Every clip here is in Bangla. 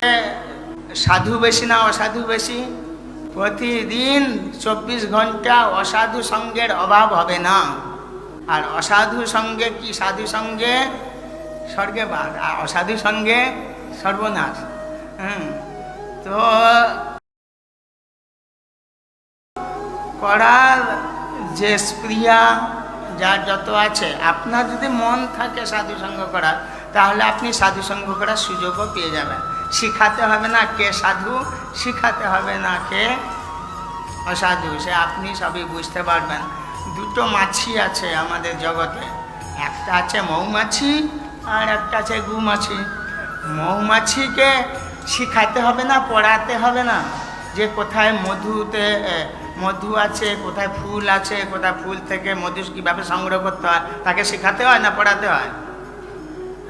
সাধু বেশি না অসাধু বেশি? প্রতিদিন 24 ঘন্টা অসাধু সঙ্গের অভাব হবে না। আর অসাধু সঙ্গে কি, সাধু সঙ্গে স্বর্গে বাস, আর অসাধু সঙ্গে সর্বনাশ। তো করার যে স্প্রিয়া যার যত আছে, আপনার যদি মন থাকে সাধু সঙ্গ করার, তাহলে আপনি সাধু সঙ্গ করার সুযোগও পেয়ে যাবেন। শিখাতে হবে না কে সাধু, শিখাতে হবে না কে অসাধু, সে আপনি সবই বুঝতে পারবেন। দুটো মাছি আছে আমাদের জগতে, একটা আছে মৌমাছি আর একটা আছে গুমাছি। মৌমাছিকে শিখাতে হবে না, পড়াতে হবে না যে কোথায় মধু আছে, কোথায় ফুল আছে, কোথায় ফুল থেকে মধু কীভাবে সংগ্রহ করতে হয়, তাকে শেখাতে হয় না পড়াতে হয়?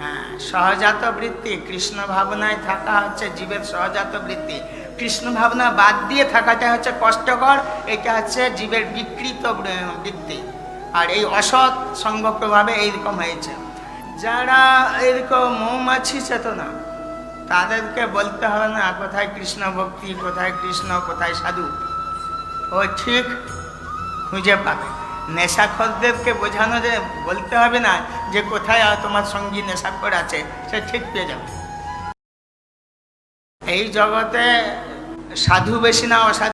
হ্যাঁ, সহজাত বৃত্তি, কৃষ্ণ ভাবনায় থাকা হচ্ছে জীবের সহজাত বৃত্তি। কৃষ্ণ ভাবনা বাদ দিয়ে থাকাটা হচ্ছে কষ্টকর, এটা হচ্ছে জীবের বিকৃত বৃত্তি। আর এই অসৎ সঙ্গ প্রভাবে এইরকম হয়েছে। যারা এরকম মৌমাছি চেতনা, তাদেরকে বলতে হবে না কোথায় কৃষ্ণ ভক্তি, কোথায় কৃষ্ণ, কোথায় সাধু, ও ঠিক খুঁজে পাবে। নেশাখোরদেরকে বোঝানো যে বলতে হবে না যে কোথায় তোমার সঙ্গী নেশাখোর আছে, সে ঠিক পেয়ে যাবে। এই জগতে সাধু বেশি না অসাধু